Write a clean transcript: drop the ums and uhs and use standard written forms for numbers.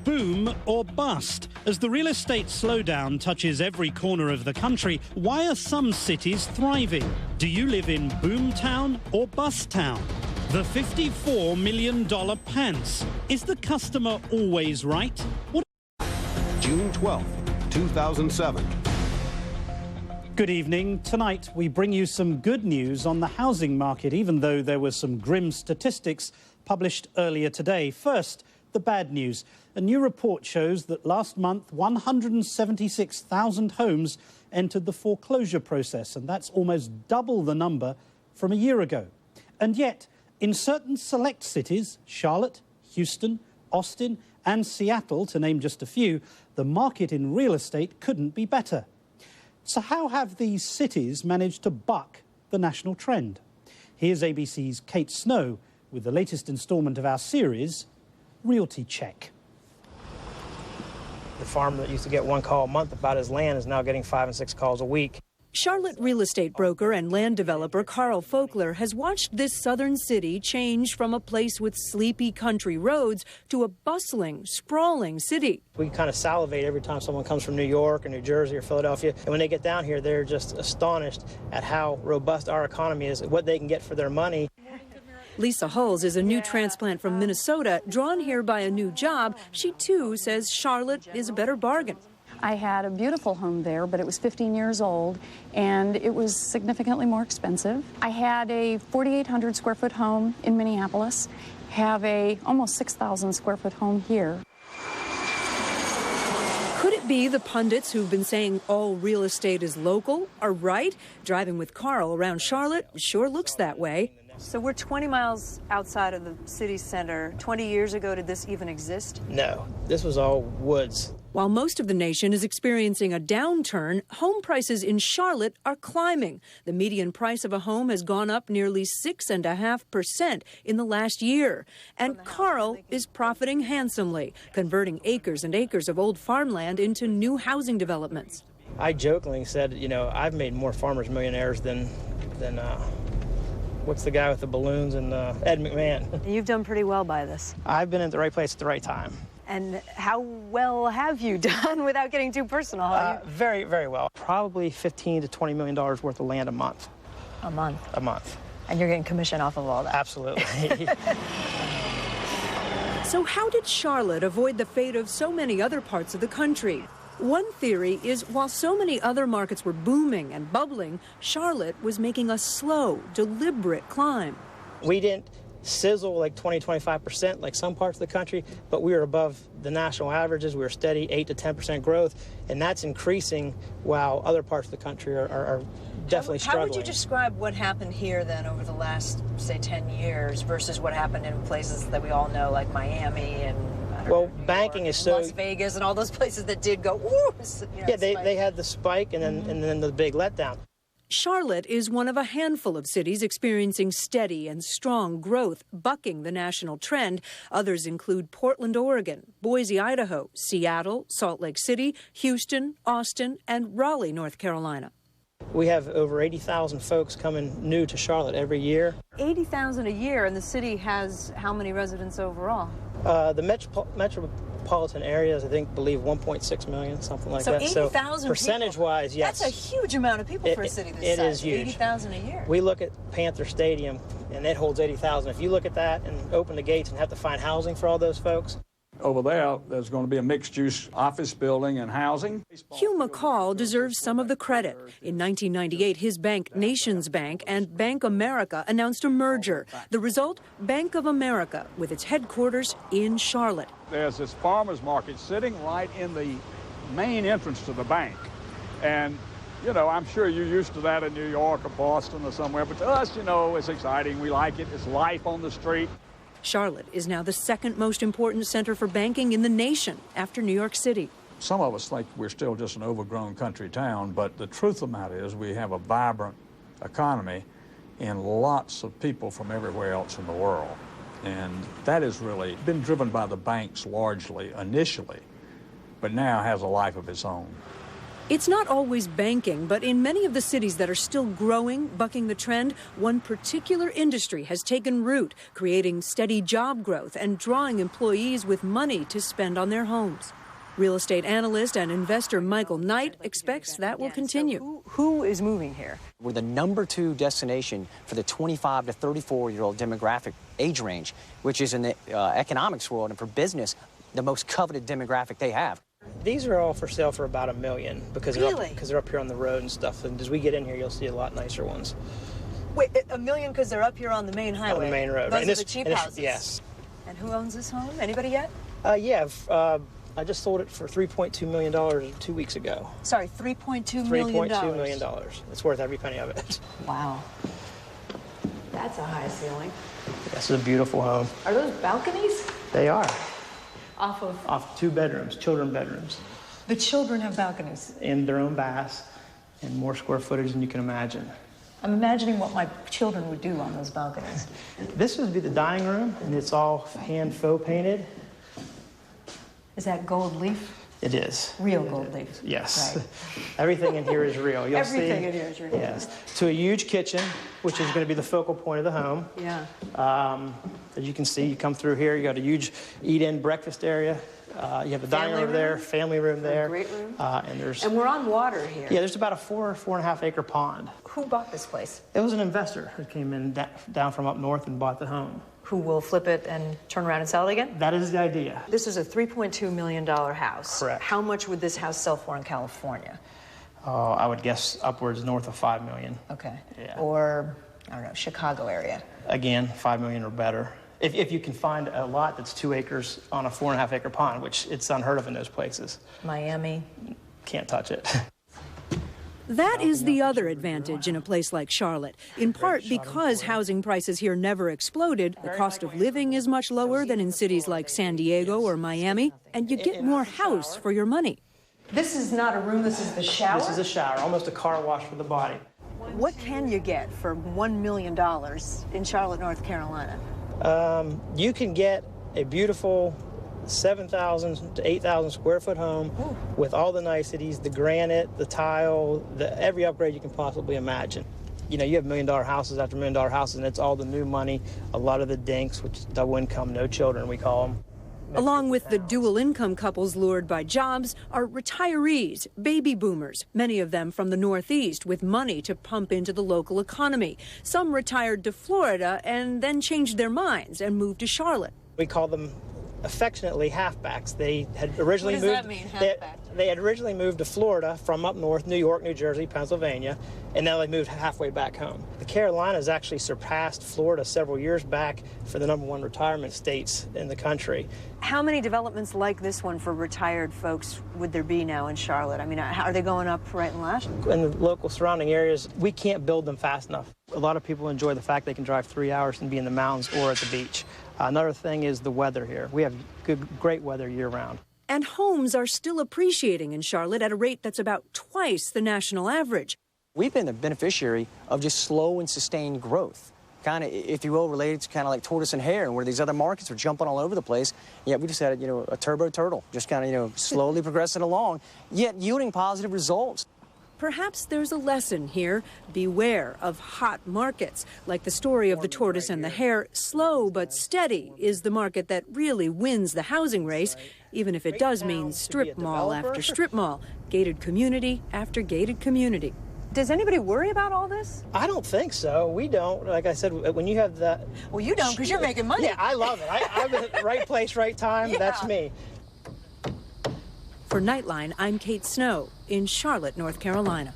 Boom or bust? As the real estate slowdown touches every corner of the country, why are some cities thriving? Do you live in boom town or bust town? The $54 million pants. Is the customer always right? June 12th, 2007. Good evening. Tonight we bring you some good news on the housing market, even though there were some grim statistics published earlier today. First, the bad news. A new report shows that last month 176,000 homes entered the foreclosure process, and that's almost double the number from a year ago. And yet, in certain select cities, Charlotte, Houston, Austin and Seattle, to name just a few, the market in real estate couldn't be better. So how have these cities managed to buck the national trend? Here's ABC's Kate Snow with the latest instalment of our series, Realty Check. The farmer that used to get one call a month about his land is now getting 5 and 6 calls a week. Charlotte real estate broker and land developer Carl Folkler has watched this southern city change from a place with sleepy country roads to a bustling, sprawling city. We kind of salivate every time someone comes from New York or New Jersey or Philadelphia. And when they get down here, they're just astonished at how robust our economy is, what they can get for their money. Lisa Hulls is a new transplant from Minnesota, drawn here by a new job. She, too, says Charlotte is a better bargain. I had a beautiful home there, but it was 15 years old, and it was significantly more expensive. I had a 4,800 square foot home in Minneapolis, have a almost 6,000 square foot home here. Could it be the pundits who've been saying all real estate is local are right? Driving with Carl around Charlotte sure looks that way. So we're 20 miles outside of the city center. 20 years ago, did this even exist? No, this was all woods. While most of the nation is experiencing a downturn, home prices in Charlotte are climbing. The median price of a home has gone up nearly 6.5% in the last year. And Carl is profiting handsomely, converting acres and acres of old farmland into new housing developments. I jokingly said, you know, I've made more farmers millionaires than what's the guy with the balloons and Ed McMahon. You've done pretty well by this. I've been at the right place at the right time. And how well have you done without getting too personal? Very, very well. Probably $15 to $20 million worth of land a month. A month? A month. And you're getting commission off of all that? Absolutely. So how did Charlotte avoid the fate of so many other parts of the country? One theory is while so many other markets were booming and bubbling, Charlotte was making a slow, deliberate climb. We didn't sizzle like 20-25% like some parts of the country, but we were above the national averages. We were steady 8 to 10% growth, and that's increasing while other parts of the country are definitely struggling. How would you describe what happened here then over the last, say, 10 years versus what happened in places that we all know like Miami and well, banking is so... Las Vegas and all those places that did go, ooh! Yeah, they had the spike and then the big letdown. Charlotte is one of a handful of cities experiencing steady and strong growth, bucking the national trend. Others include Portland, Oregon, Boise, Idaho, Seattle, Salt Lake City, Houston, Austin, and Raleigh, North Carolina. We have over 80,000 folks coming new to Charlotte every year. 80,000 a year, and the city has how many residents overall? The metropolitan areas, I think, believe 1.6 million, something like that. So 80,000 percentage-wise, yes. That's a huge amount of people for a city this size. It is huge. 80,000 a year. We look at Panther Stadium, and it holds 80,000. If you look at that and open the gates and have to find housing for all those folks. Over there's going to be a mixed-use office building and housing. Hugh McCall deserves some of the credit. In 1998, his bank, Nations Bank, and Bank America announced a merger. The result, Bank of America, with its headquarters in Charlotte. There's this farmers market sitting right in the main entrance to the bank. And, you know, I'm sure you're used to that in New York or Boston or somewhere. But to us, you know, it's exciting. We like it. It's life on the street. Charlotte is now the second most important center for banking in the nation after New York City. Some of us think we're still just an overgrown country town, but the truth of the matter is we have a vibrant economy and lots of people from everywhere else in the world. And that has really been driven by the banks largely initially, but now has a life of its own. It's not always banking, but in many of the cities that are still growing, bucking the trend, one particular industry has taken root, creating steady job growth and drawing employees with money to spend on their homes. Real estate analyst and investor Michael Knight expects that will continue. So who is moving here? We're the #2 destination for the 25 to 34-year-old demographic age range, which is in the economics world and for business, the most coveted demographic they have. These are all for sale for about $1 million because they're up here on the road and stuff. And as we get in here, you'll see a lot nicer ones. Wait, $1 million because they're up here on the main highway? On the main road. Those Right. are the cheap houses? Yes. And who owns this home? Anybody yet? Yeah, I just sold it for $3.2 million 2 weeks ago. Sorry, $3.2 million. $3.2 million. It's worth every penny of it. Wow. That's a high ceiling. This is a beautiful home. Are those balconies? They are. Off 2 bedrooms, children bedrooms. the children have balconies. In their own baths and more square footage than you can imagine. I'm imagining what my children would do on those balconies. This would be the dining room, and it's all hand faux painted. Is that gold leaf? It is. Real gold leaf. Yes. Right. Everything in here is real. You'll Everything see, in here is real. Yes. To a huge kitchen, which is going to be the focal point of the home. Yeah. As you can see, you come through here, you got a huge eat-in breakfast area. You have a dining room there, family room there. Great room. And we're on water here. yeah, there's about a 4.5 acre pond. Who bought this place? It was an investor who came in down from up north and bought the home. Who will flip it and turn around and sell it again? That is the idea. This is a $3.2 million house. Correct. How much would this house sell for in California? I would guess upwards north of $5 million. Okay. Yeah. Or, I don't know, Chicago area. Again, $5 million or better. If you can find a lot that's 2 acres on a 4.5 acre pond, which it's unheard of in those places. Miami. Can't touch it. That is the other advantage in a place like Charlotte. In part because housing prices here never exploded, the cost of living is much lower than in cities like San Diego or Miami, and you get more house for your money. This is not a room, this is the shower? This is a shower, almost a car wash for the body. What can you get for $1 million in Charlotte, North Carolina? You can get a beautiful 7,000 to 8,000 square foot home with all the niceties, the granite, the tile, every upgrade you can possibly imagine. You know, you have $1 million houses after $1 million houses, and it's all the new money, a lot of the dinks, which is double income, no children, we call them. Along with the dual income couples lured by jobs are retirees, baby boomers, many of them from the Northeast with money to pump into the local economy. Some retired to Florida and then changed their minds and moved to Charlotte. We call them affectionately halfbacks. They had originally What does that mean, halfback? They had originally moved to Florida from up north, New York, New Jersey, Pennsylvania, and now they moved halfway back home. The Carolinas actually surpassed Florida several years back for the #1 retirement states in the country. How many developments like this one for retired folks would there be now in Charlotte? I mean, are they going up right and left? In the local surrounding areas, we can't build them fast enough. A lot of people enjoy the fact they can drive 3 hours and be in the mountains or at the beach. Another thing is the weather here. We have great weather year-round. And homes are still appreciating in Charlotte at a rate that's about twice the national average. We've been the beneficiary of just slow and sustained growth. Kind of, if you will, related to kind of like tortoise and hare, and where these other markets are jumping all over the place. Yeah, we just had, a turbo turtle, just kind of, slowly progressing along, yet yielding positive results. Perhaps there's a lesson here. Beware of hot markets. Like the story of the tortoise and the hare, slow but steady is the market that really wins the housing race, even if it does mean strip mall after strip mall, gated community after gated community. Does anybody worry about all this? I don't think so. We don't. Like I said, when you have that... Well, you don't because you're making money. Yeah, I love it. I'm at the right place, right time. Yeah. That's me. For Nightline, I'm Kate Snow in Charlotte, North Carolina.